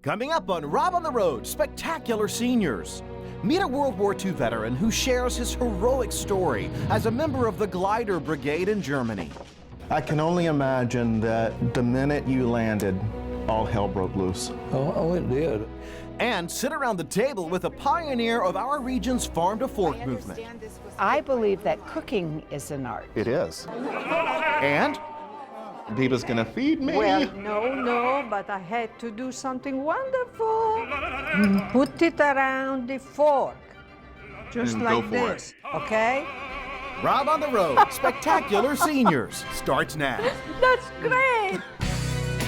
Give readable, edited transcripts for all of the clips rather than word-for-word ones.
Coming up on Rob on the Road, Spectacular Seniors. Meet a World War II veteran who shares his heroic story as a member of the Glider Brigade in Germany. I can only imagine that the minute you landed, all hell broke loose. Oh, it did. And sit around the table with a pioneer of our region's farm-to-fork movement. I believe that cooking is an art. It is. And Biba's gonna feed me. Well, no, but I had to do something wonderful. Put it around the fork, just like this, okay? Rob on the Road, Spectacular Seniors starts now. That's great.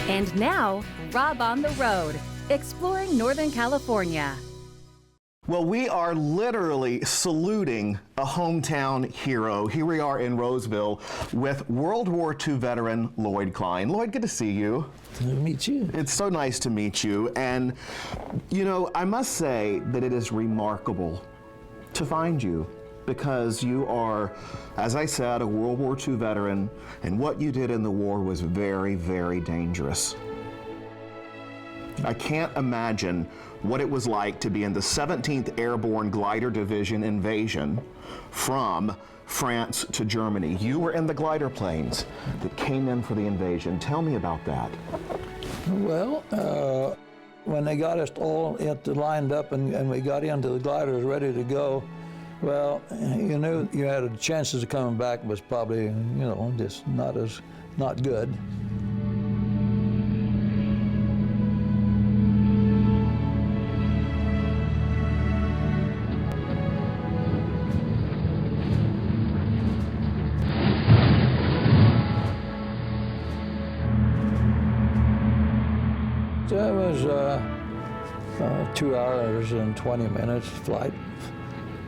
And now, Rob on the Road, exploring Northern California. Well, we are literally saluting a hometown hero. Here we are in Roseville with World War II veteran Lloyd Klein. Lloyd, good to see you. Nice to meet you. It's so nice to meet you. And, you know, I must say that it is remarkable to find you because you are, as I said, a World War II veteran, and what you did in the war was very, very dangerous. I can't imagine what it was like to be in the 17th Airborne Glider Division invasion from France to Germany. You were in the glider planes that came in for the invasion. Tell me about that. Well, when they got us all lined up and we got into the gliders ready to go, well, you knew you had a chances of coming back was probably, you know, just not good. It was 2 hours and 20 minutes flight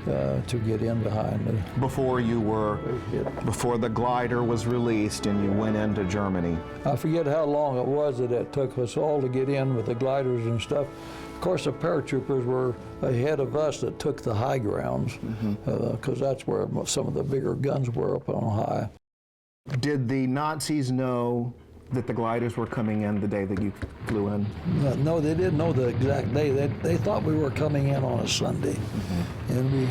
to get in behind me. Before the glider was released and you went into Germany. I forget how long it was that it took us all to get in with the gliders and stuff. Of course, the paratroopers were ahead of us that took the high grounds, because that's where some of the bigger guns were up on high. Did the Nazis know that the gliders were coming in the day that you flew in? No, they didn't know the exact day. They thought we were coming in on a Sunday. And we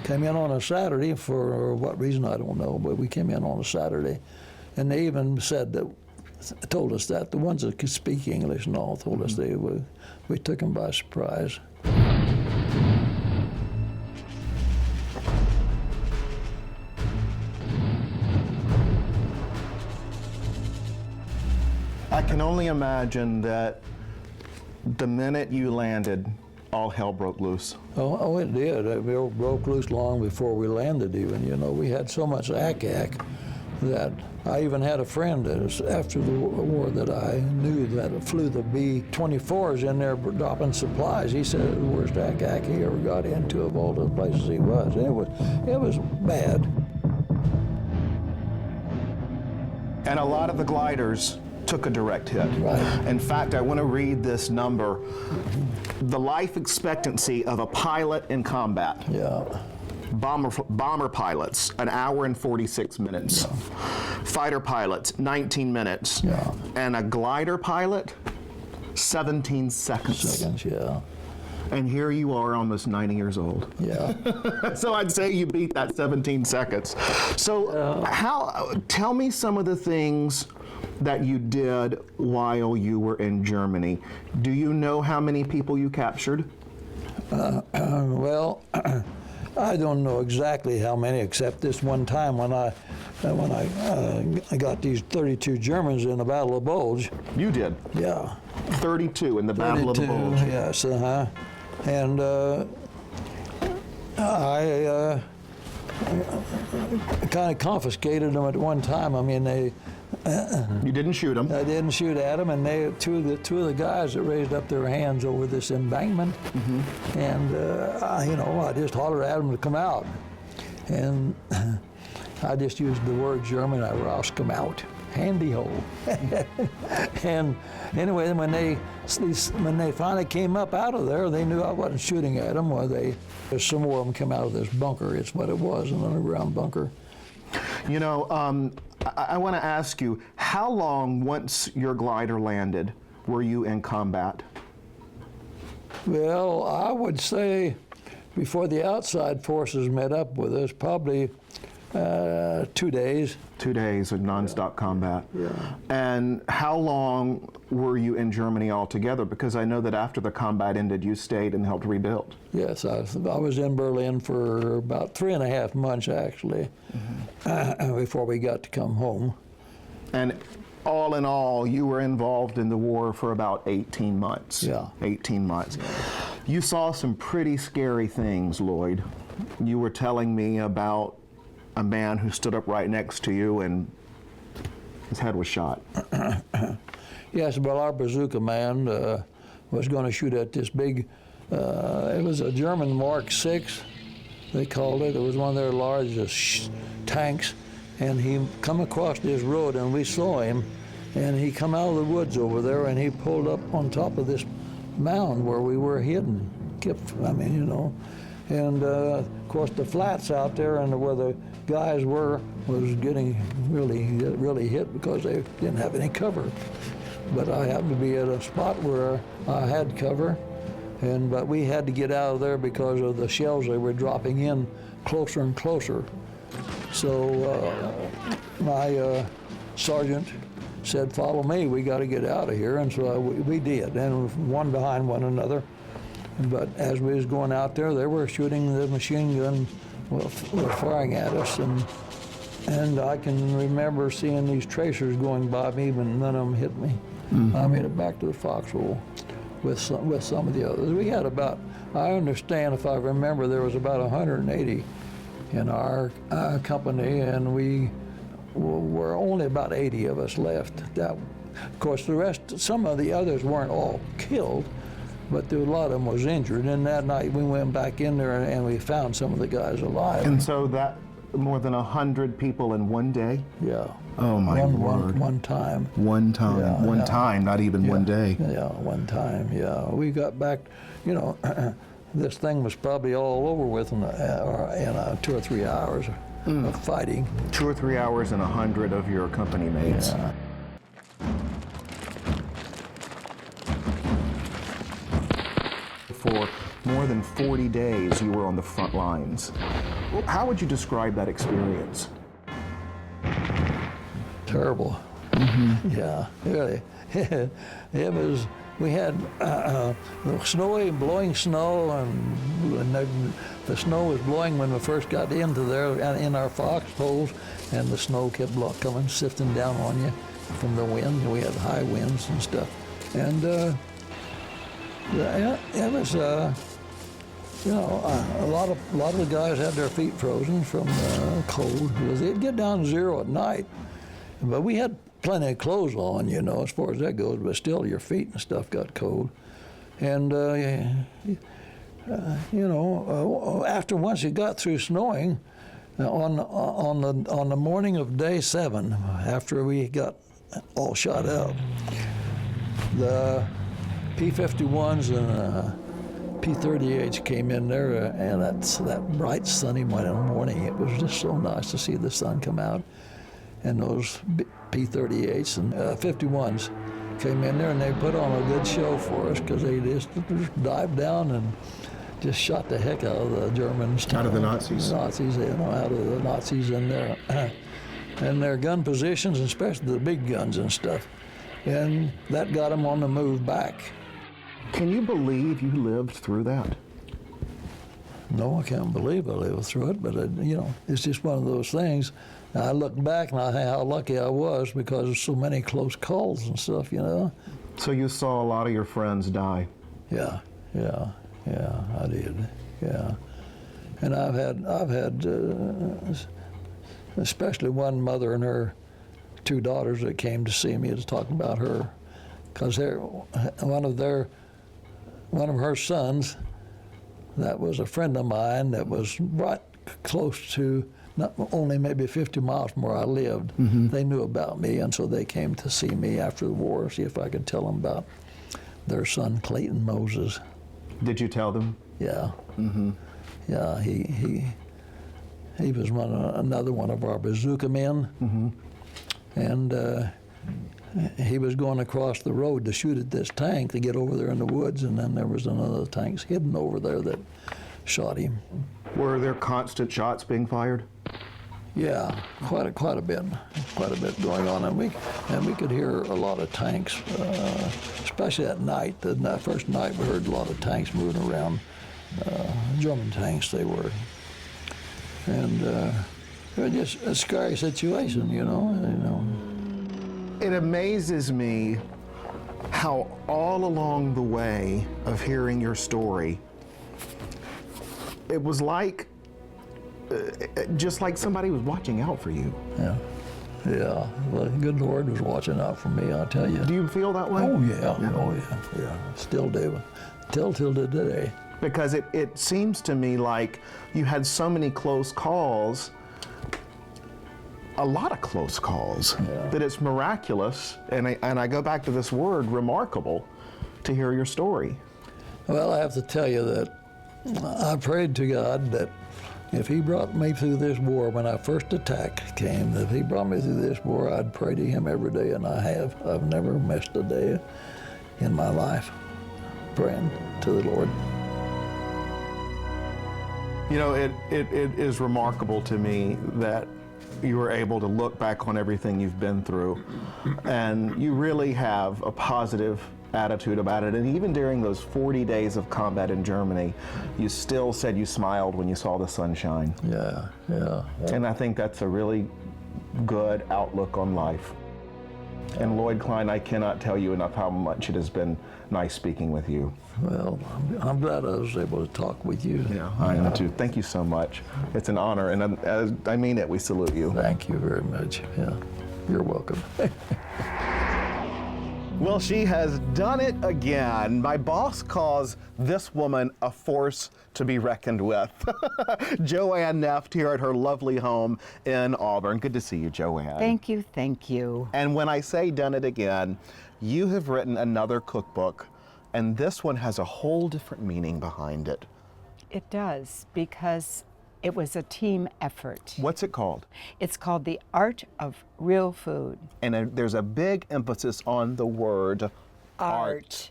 came in on a Saturday for what reason, I don't know, but we came in on a Saturday. And they even told us that, the ones that could speak English and all told us we took them by surprise. I can only imagine that the minute you landed, all hell broke loose. Oh, it did. It broke loose long before we landed even. You know, we had so much ack-ack that I even had a friend that was after the war that I knew that flew the B-24s in there dropping supplies. He said it was the worst ack-ack he ever got into of all the places he was. It was bad. And a lot of the gliders took a direct hit. Right. In fact, I want to read this number. The life expectancy of a pilot in combat. Yeah. Bomber pilots, 1 hour and 46 minutes. Yeah. Fighter pilots, 19 minutes. Yeah. And a glider pilot, 17 seconds. Yeah. And here you are, almost 90 years old. Yeah. So I'd say you beat that 17 seconds. So tell me some of the things that you did while you were in Germany. Do you know how many people you captured? Well, I don't know exactly how many, except this one time when I got these 32 Germans in the Battle of Bulge. You did? Yeah. 32 in the Battle of the Bulge. Yes, and I kind of confiscated them at one time. I mean, you didn't shoot them? I didn't shoot at them, and two of the guys that raised up their hands over this embankment, and I just hollered at them to come out, and I just used the word German. I roused them out, handy ho. And anyway, when they finally came up out of there, they knew I wasn't shooting at them. There's some more of them come out of this bunker. It's what it was, an underground bunker. You know, I want to ask you, how long, once your glider landed, were you in combat? Well, I would say before the outside forces met up with us, probably 2 days. 2 days of nonstop combat. Yeah. And how long were you in Germany altogether? Because I know that after the combat ended, you stayed and helped rebuild. Yes, I was in Berlin for about 3.5 months, actually, before we got to come home. And all in all, you were involved in the war for about 18 months. Yeah. 18 months. You saw some pretty scary things, Lloyd. You were telling me about a man who stood up right next to you and his head was shot. Yes, well, our bazooka man was going to shoot at this big, it was a German Mark 6, they called it. It was one of their largest tanks. And he come across this road and we saw him, and he come out of the woods over there and he pulled up on top of this mound where we were hidden. And of course the flats out there and where the guys were was getting really hit because they didn't have any cover. But I happened to be at a spot where I had cover, but we had to get out of there because of the shells they were dropping in closer and closer. So my sergeant said, "Follow me, we got to get out of here," and so we did, and one behind one another. But as we was going out there, they were shooting the machine gun, were firing at us, and I can remember seeing these tracers going by me, but none of them hit me. I made it back to the foxhole with some of the others. We had about, I understand, if I remember, there was about 180 in our company, and we were only about 80 of us left. Of course, the rest, some of the others weren't all killed, but a lot of them was injured. And that night we went back in there and we found some of the guys alive. And so that, more than 100 people in one day? Yeah. Oh my word. One time. One time. Yeah, one yeah. time, not even one day. Yeah, one time, yeah. We got back, this thing was probably all over with in 2 or 3 hours of fighting. 2 or 3 hours and 100 of your company mates. Yeah. For more than 40 days, you were on the front lines. How would you describe that experience? Terrible. Yeah, really. It was, we had snowy, blowing snow, and the snow was blowing when we first got into there, in our foxholes, and the snow kept coming, sifting down on you from the wind. We had high winds and stuff. And it was, a lot of the guys had their feet frozen from the cold. It'd get down to 0 at night, but we had plenty of clothes on, as far as that goes, but still your feet and stuff got cold. And, after once it got through snowing, on the morning of day 7, after we got all shot up, the P-51s and P-38s came in there, and that bright sunny morning, it was just so nice to see the sun come out. And those P-38s and 51s came in there, and they put on a good show for us because they just dived down and just shot the heck out of the Germans. Out of the Nazis. Out of the Nazis in there. And their gun positions, especially the big guns and stuff. And that got them on the move back. Can you believe you lived through that? No, I can't believe I lived through it, but it's just one of those things. I look back and I think how lucky I was because of so many close calls and stuff, So you saw a lot of your friends die? Yeah, I did, yeah. And I've had, especially one mother and her 2 daughters that came to see me to talk about her, because one of her sons, that was a friend of mine that was right close to, not only maybe 50 miles from where I lived. They knew about me, and so they came to see me after the war, see if I could tell them about their son, Clayton Moses. Did you tell them? Yeah. Yeah, he was another one of our bazooka men. And he was going across the road to shoot at this tank to get over there in the woods, and then there was another tank hidden over there that shot him. Were there constant shots being fired? Yeah, quite a bit going on, and we could hear a lot of tanks, especially at night. That first night we heard a lot of tanks moving around, German tanks they were, and it was just a scary situation, you know. It amazes me how all along the way of hearing your story, it was like, just like somebody was watching out for you. Yeah. Well, the good Lord was watching out for me, I'll tell you. Do you feel that way? Oh yeah. Still do, till today. Because it seems to me like you had so many close calls, a lot of close calls, that it's miraculous, and I go back to this word, remarkable, to hear your story. Well, I have to tell you that I prayed to God that if he brought me through this war, when our first attack came, that if he brought me through this war, I'd pray to him every day, and I have. I've never missed a day in my life praying to the Lord. You know, it is remarkable to me that you were able to look back on everything you've been through, and you really have a positive attitude about it. And even during those 40 days of combat in Germany, you still said you smiled when you saw the sunshine. Yeah. And I think that's a really good outlook on life. And Lloyd Klein, I cannot tell you enough how much it has been nice speaking with you. Well, I'm glad I was able to talk with you. Yeah, I am too. Thank you so much. It's an honor, and I mean it, we salute you. Thank you very much. Yeah, you're welcome. Well, she has done it again. My boss calls this woman a force to be reckoned with. Joanne Neft here at her lovely home in Auburn. Good to see you, Joanne. Thank you, thank you. And when I say done it again, you have written another cookbook, and this one has a whole different meaning behind it. It does, because it was a team effort. What's it called? It's called The Art of Real Food. And there's a big emphasis on the word art.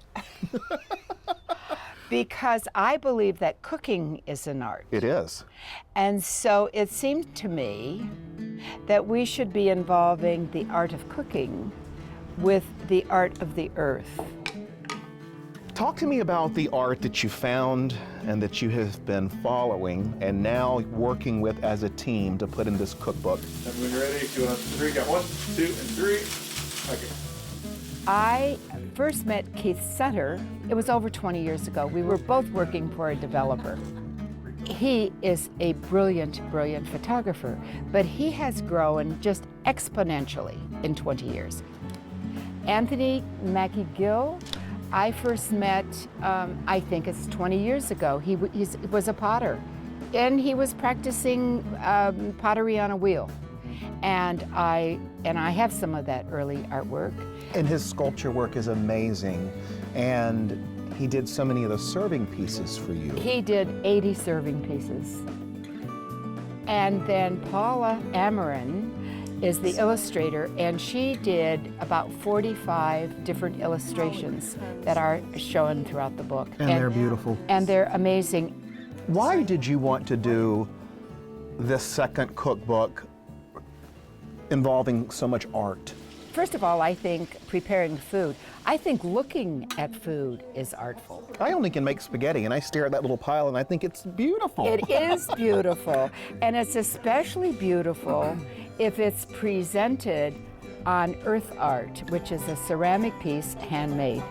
Because I believe that cooking is an art. It is. And so it seemed to me that we should be involving the art of cooking with the art of the earth. Talk to me about the art that you found and that you have been following and now working with as a team to put in this cookbook. When you're ready, 2 and 3, got 1, 2, and 3. Okay. I first met Keith Sutter, it was over 20 years ago. We were both working for a developer. He is a brilliant, brilliant photographer, but he has grown just exponentially in 20 years. Anthony Mackie Gill, I first met, I think it's 20 years ago. He was a potter, and he was practicing pottery on a wheel. And I have some of that early artwork. And his sculpture work is amazing. And he did so many of the serving pieces for you. He did 80 serving pieces. And then Paula Amarin is the illustrator, and she did about 45 different illustrations that are shown throughout the book. And they're beautiful. And they're amazing. Why did you want to do this second cookbook involving so much art? First of all, I think preparing food, I think looking at food is artful. I only can make spaghetti, and I stare at that little pile and I think it's beautiful. It is beautiful, and it's especially beautiful if it's presented on earth art, which is a ceramic piece handmade.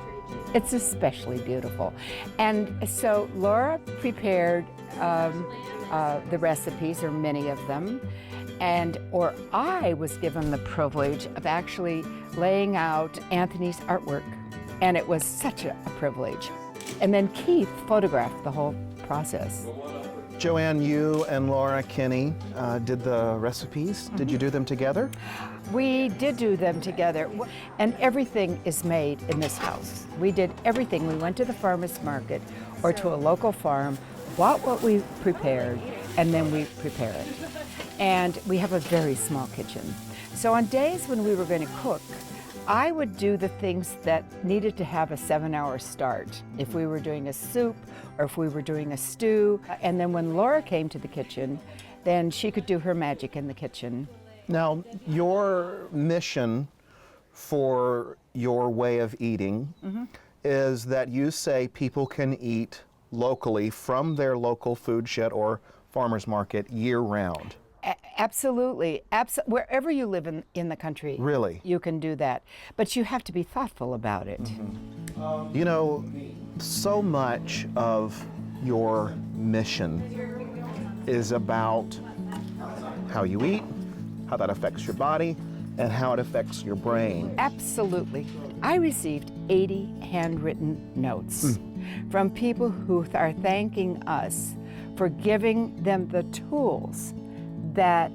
It's especially beautiful. And so Laura prepared the recipes, or many of them, or I was given the privilege of actually laying out Anthony's artwork, and it was such a privilege. And then Keith photographed the whole process. Joanne, you and Laura Kinney did the recipes. Did you do them together? We did do them together, and everything is made in this house. We did everything. We went to the farmer's market or to a local farm, bought what we prepared, and then we prepare it. And we have a very small kitchen. So on days when we were going to cook, I would do the things that needed to have a 7-hour start. If we were doing a soup or if we were doing a stew. And then when Laura came to the kitchen, then she could do her magic in the kitchen. Now, your mission for your way of eating is that you say people can eat locally from their local food shed or farmer's market year-round. Absolutely. Wherever you live in the country, Really? you can do that. But you have to be thoughtful about it. You know, so much of your mission is about how you eat, how that affects your body, and how it affects your brain. Absolutely. I received 80 handwritten notes from people who are thanking us for giving them the tools that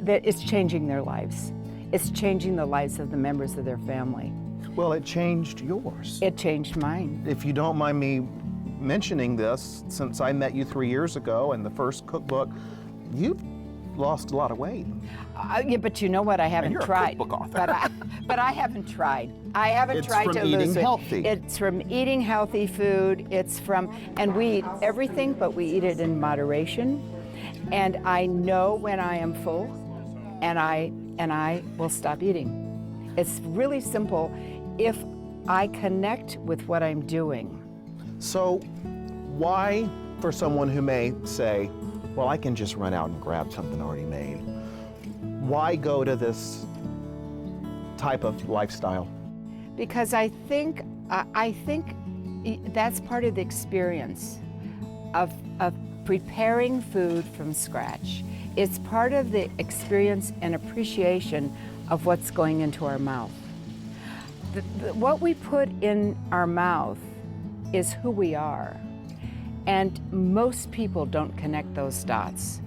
it's changing their lives. It's changing the lives of the members of their family. Well, it changed yours. It changed mine. If you don't mind me mentioning this, since I met you 3 years ago in the first cookbook, you've lost a lot of weight. Yeah, but you know what? I haven't you're a tried. cookbook author. But I haven't tried. I haven't It's tried from to eating lose weight. healthy. It's from eating healthy food. It's from, and we eat everything, but we eat it in moderation. And I know when I am full, and I will stop eating. It's really simple if I connect with what I'm doing. So why, for someone who may say, well, I can just run out and grab something already made, why go to this type of lifestyle? Because I think that's part of the experience of preparing food from scratch. It's part of the experience and appreciation of what's going into our mouth. What we put in our mouth is who we are. And most people don't connect those dots.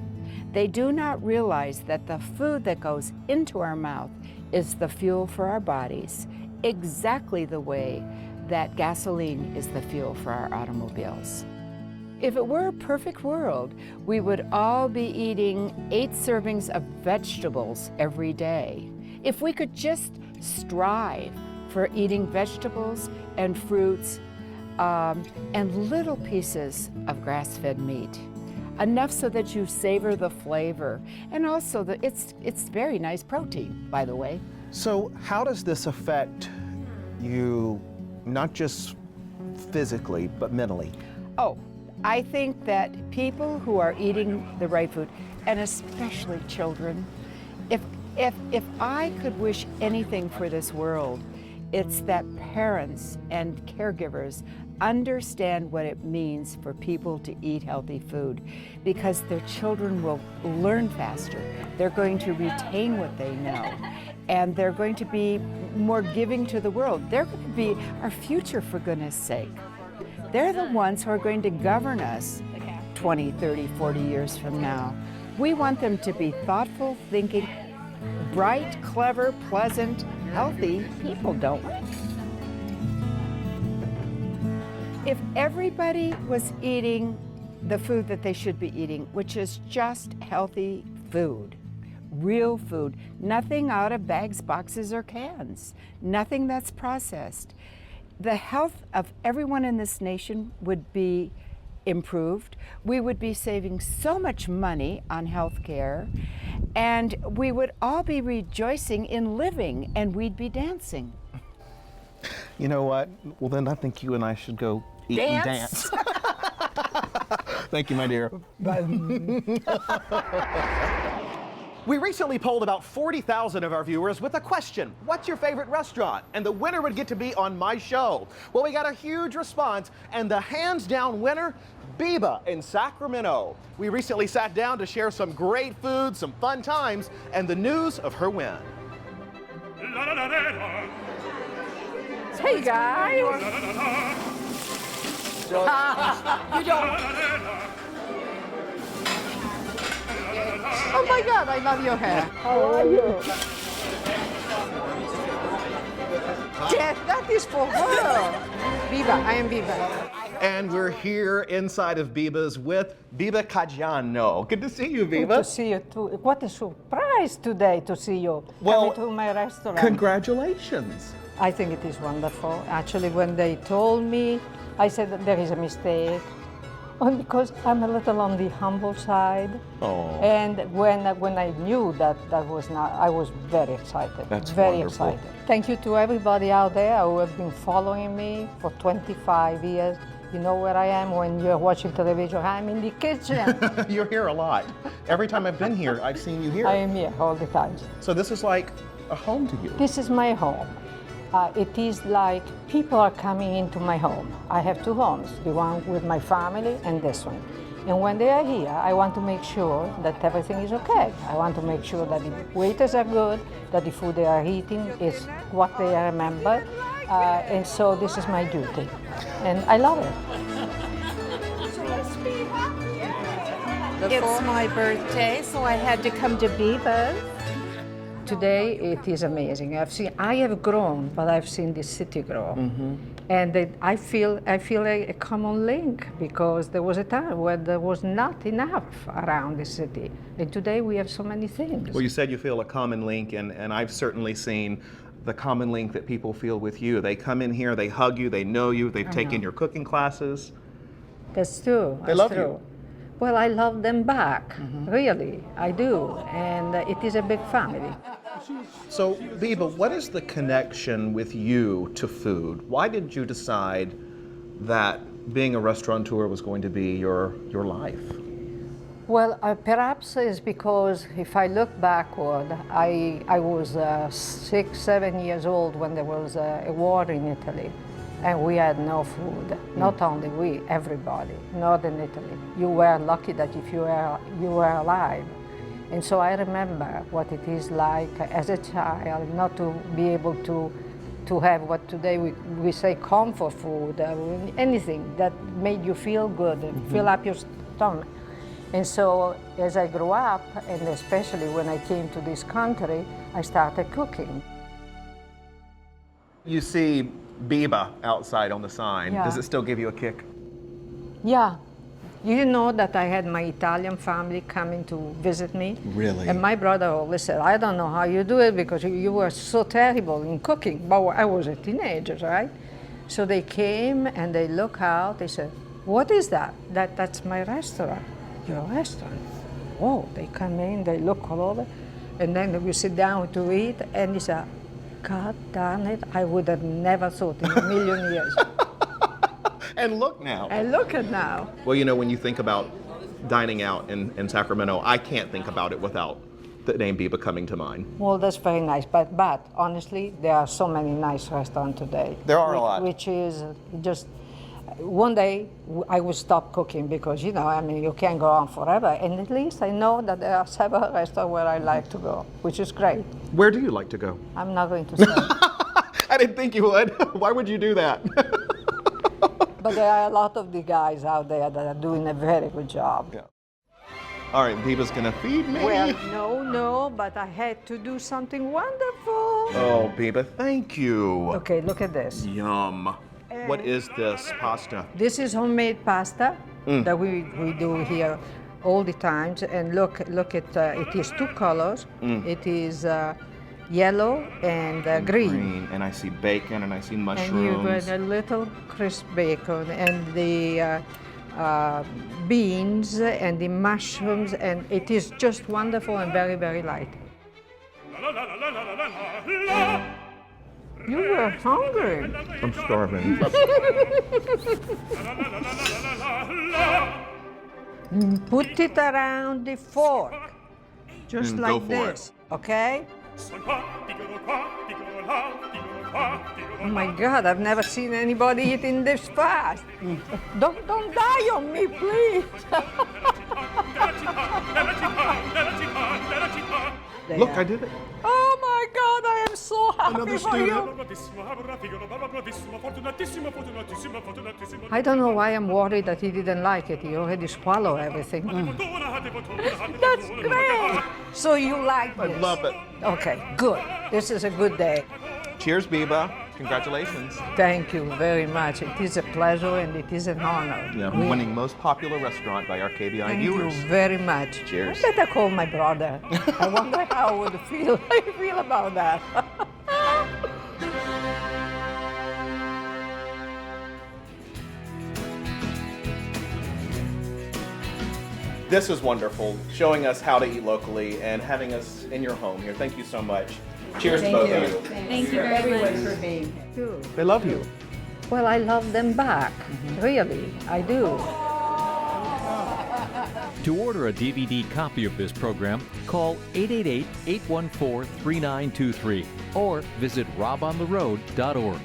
They do not realize that the food that goes into our mouth is the fuel for our bodies, exactly the way that gasoline is the fuel for our automobiles. If it were a perfect world, we would all be eating 8 servings of vegetables every day. If we could just strive for eating vegetables and fruits and little pieces of grass-fed meat, enough so that you savor the flavor, and also it's very nice protein, by the way. So how does this affect you, not just physically, but mentally? Oh, I think that people who are eating the right food, and especially children, if I could wish anything for this world, it's that parents and caregivers understand what it means for people to eat healthy food, because their children will learn faster. They're going to retain what they know, and they're going to be more giving to the world. They're going to be our future, for goodness sake. They're the ones who are going to govern us 20, 30, 40 years from now. We want them to be thoughtful, thinking, bright, clever, pleasant, healthy people, don't we? If everybody was eating the food that they should be eating, which is just healthy food, real food, nothing out of bags, boxes, or cans, nothing that's processed, the health of everyone in this nation would be improved. We would be saving so much money on health care, and we would all be rejoicing in living, and we'd be dancing. You know what? Well, then I think you and I should go eat and dance. Thank you, my dear. We recently polled about 40,000 of our viewers with a question: what's your favorite restaurant? And the winner would get to be on my show. Well, we got a huge response, and the hands-down winner, Biba in Sacramento. We recently sat down to share some great food, some fun times, and the news of her win. Hey guys! You don't. Oh my God, I love your hair. How are you? Yes, that is for her. Biba, I am Biba. And we're here inside of Biba's with Biba Caggiano. Good to see you, Biba. Good to see you too. What a surprise! surprised today to see you Well, coming to my restaurant. Congratulations. I think it is wonderful. Actually, when they told me, I said that there is a mistake. Because I'm a little on the humble side. Oh. And when I knew that was not, I was very excited. That's very wonderful. excited. Thank you to everybody out there who have been following me for 25 years. You know where I am when you're watching television. I'm in the kitchen. You're here a lot. Every time I've been here, I've seen you here. I am here all the time. So this is like a home to you. This is my home. It is like people are coming into my home. I have two homes, the one with my family and this one. And when they are here, I want to make sure that everything is okay. I want to make sure that the waiters are good, that the food they are eating is what they remember. And so this is my duty. And I love it. It's my birthday, so I had to come to Biba's. Today it is amazing. I have grown, but I've seen this city grow, and I feel a common link because there was a time where there was not enough around the city, and today we have so many things. Well, you said you feel a common link, and I've certainly seen the common link that people feel with you. They come in here, they hug you, they know you, they've taken your cooking classes. That's true. They love you. Well, I love them back, really, I do, and it is a big family. So, Biba, what is the connection with you to food? Why did you decide that being a restaurateur was going to be your life? Well, perhaps it's because if I look backward, I was 6, 7 years old when there was a war in Italy. And we had no food. Not only we, everybody, northern Italy. You were lucky that if you were alive. And so I remember what it is like as a child not to be able to have what today we say comfort food, anything that made you feel good, fill up your stomach. And so as I grew up, and especially when I came to this country, I started cooking. You see Biba outside on the sign. Yeah. Does it still give you a kick? Yeah. You know that I had my Italian family coming to visit me? Really? And my brother always said, I don't know how you do it because you were so terrible in cooking. But I was a teenager, right? So they came and they look out, they said, what is that? That's my restaurant. Your restaurant? Oh, they come in, they look all over, and then we sit down to eat, and he said, God darn it, I would have never thought in a million years. And look now. And look at now. Well, you know, when you think about dining out in Sacramento, I can't think about it without the name Biba coming to mind. Well, that's very nice, but honestly, there are so many nice restaurants today. There are a lot. Which is just, one day I will stop cooking because, you know, I mean, you can't go on forever. And at least I know that there are several restaurants where I like to go, which is great. Where do you like to go? I'm not going to say. I didn't think you would. Why would you do that? But there are a lot of the guys out there that are doing a very good job. Yeah. All right, Biba's gonna feed me. Well, no, but I had to do something wonderful. Oh, Biba, thank you. Okay, look at this. Yum. What is this pasta? This is homemade pasta that we do here all the time. And look at it is two colors. It is yellow and green. And I see bacon and I see And you mushrooms. got a little crisp bacon and the beans and the mushrooms, and it is just wonderful and very, very light. You were hungry. I'm starving. Put it around the fork, just Go like for this, okay? Oh my God, I've never seen anybody eating this fast. Don't die on me, please. Look, I did it. Oh my God, I am so happy Another for you. I don't know why I'm worried that he didn't like it. He already swallowed everything. That's great. So you like this? I love it. Okay, good. This is a good day. Cheers, Biba. Congratulations. Thank you very much. It is a pleasure and it is an honor. Yeah, winning most popular restaurant by our KVIE Thank viewers. you very much. Cheers. I better call my brother. I wonder how I would feel about that. This was wonderful, showing us how to eat locally and having us in your home here. Thank you so much. Cheers to both of you. Thank you very much. for being here. They love you. Well, I love them back. Really, I do. To order a DVD copy of this program, call 888-814-3923 or visit robontheroad.org.